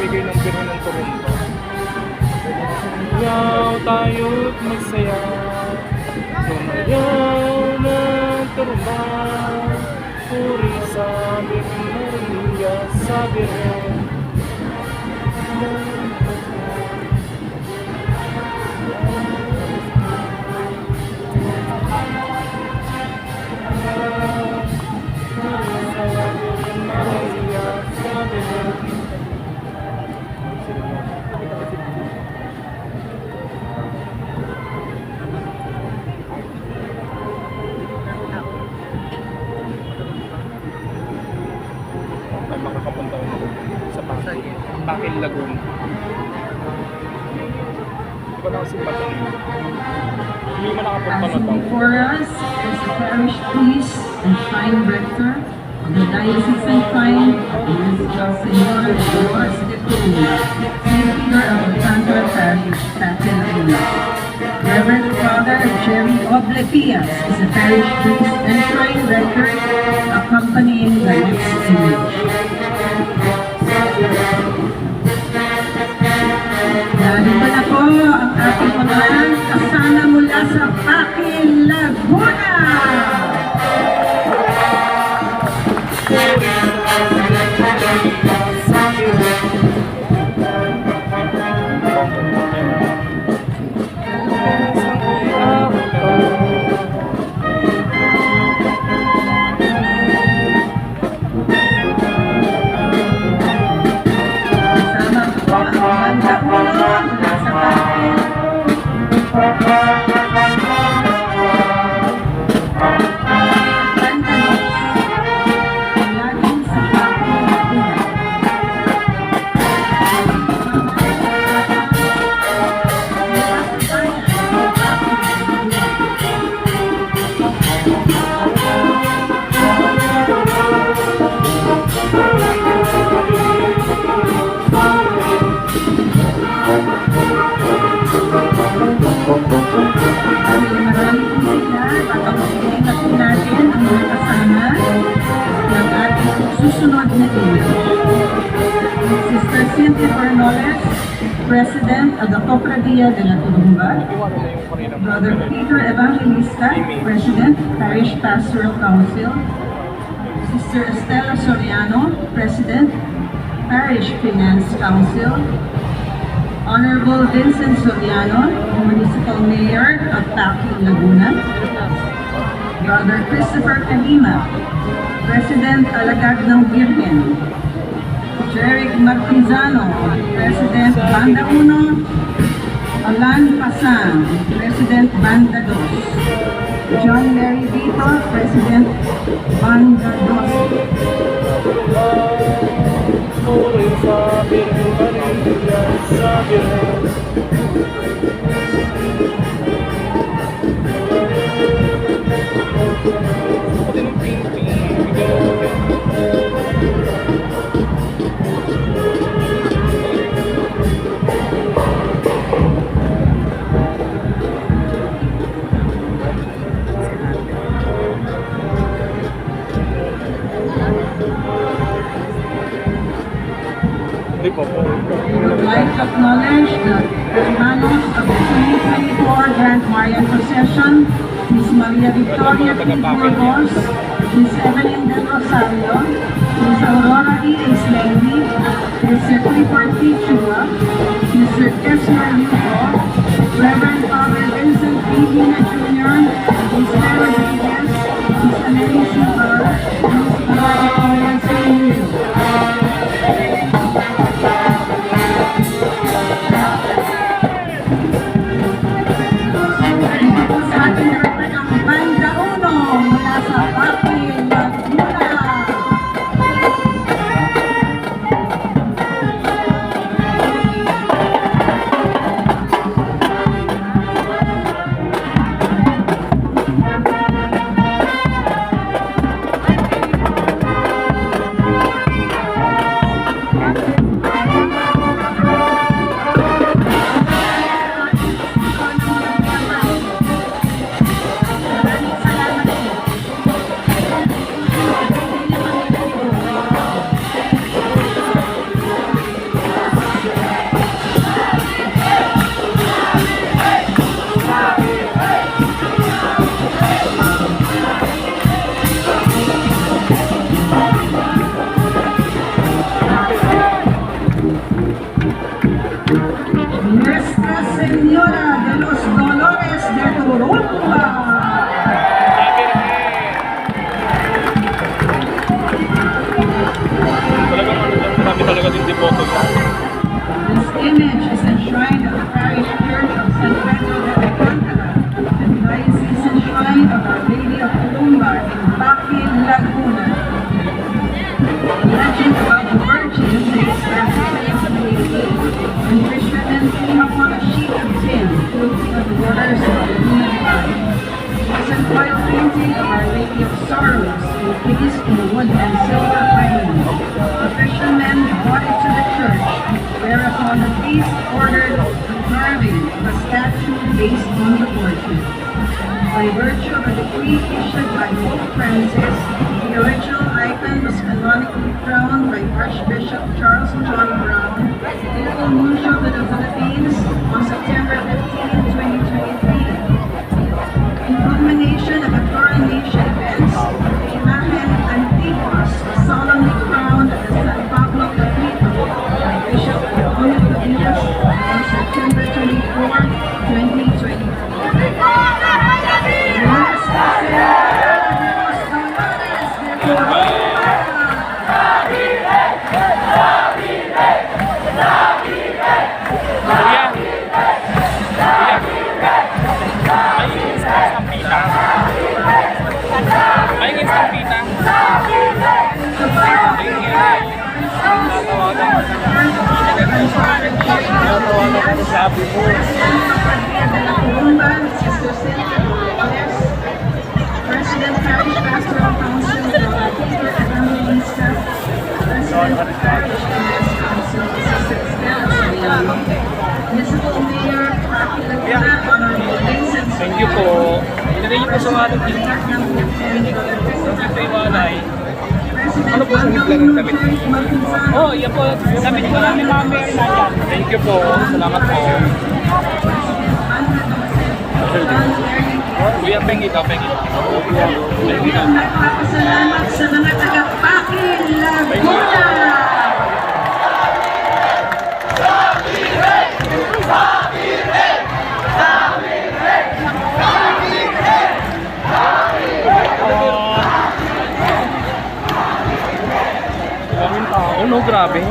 nagbibigay ng biro ng Toronto. Yaw tayo't magsaya, sumayaw ng turba, puri sa Virgen Maria, sa Virgen. Ay makakapunta sa Pakil Lagoon. Di ba nakasimba ito? Hindi mo nakapunta na daw. Before us is the parish priest and shrine rector of the diocesan shrine of the Senora de Dolores de Cruz, St. Peter of Alcantara Parish, Pampanga. Reverend Father Jerry Oblepias is the parish priest and shrine rector accompanying the next image. Narito na po ang ating mga kasama mula sa Pakil, Laguna! Susunod na image. Sister Cynthia Bernales, President of the Cofradia de la Tulumba. Brother Peter Evangelista, President, Parish Pastoral Council. Sister Estela Soriano, President, Parish Finance Council. Honorable Vincent Soriano, Municipal Mayor of Pakil, Laguna. Brother Christopher Kalima, President Alagad ng Virgen. Jeric Martizano, President Banda 1. Alan Pasan, President Banda 2. John Mary Vito, President Banda Hindi po po. We would like to acknowledge the Hermanos of the 2024 Grand Marian Procession, Miss Maria Victoria P. Burgos, Miss Evelyn Del Rosario, Miss Aurora E. Islendi, Mr. Clifford P. Chua, Mr. Kessler Lugo, Reverend Father Vincent P. Hina Jr., Miss Vera Davis, Miss Annalise Silva, Miss Gloria Senior. talaga din devoto niya. This image is enshrined at the parish church of San Pedro de Alcantara and diocesan shrine of Our Lady of Columba in Baki, Laguna. The legend about the Virgin dates back to 1788 when fishermen came upon a sheet of tin floating on the waters of Laguna Bay. It was an oil painting of Our Lady of Sorrows encased in wood and silver framing. The fishermen brought it to the church, whereupon the priest ordered the carving of a statue based on the portrait. By virtue of a decree issued by Pope Francis, the original icon was canonically crowned by Archbishop Charles John Brown, Local Nuncio to the Philippines, on September 15, 2023. In culmination of the coronation events, the Imagen Antiguos was solemnly crowned at the San Pablo Cathedral by Bishop Antonio Cabillas on September 24, 2023. Kuya. Ay, instant pita. Sabi mo. President Parish Pastoral Council of Peter Evangelista, President Parish MS Council, Sister Estela Sayalo, Municipal Mayor Rocky Laguna, Honorable Vincent Thank you po. Ilagay niyo po sa ating team. Ito yung walay. Ano po ang gawin ng Church Magpinsano? Oh, yan po. Sabi ko lang ni Mami na yan. Thank you po. Salamat po. Kuya, pengi ka, pengi. Pengi ka. Nagpapasalamat sa mga taga-Paki, Laguna! Daming tao, no? Grabe.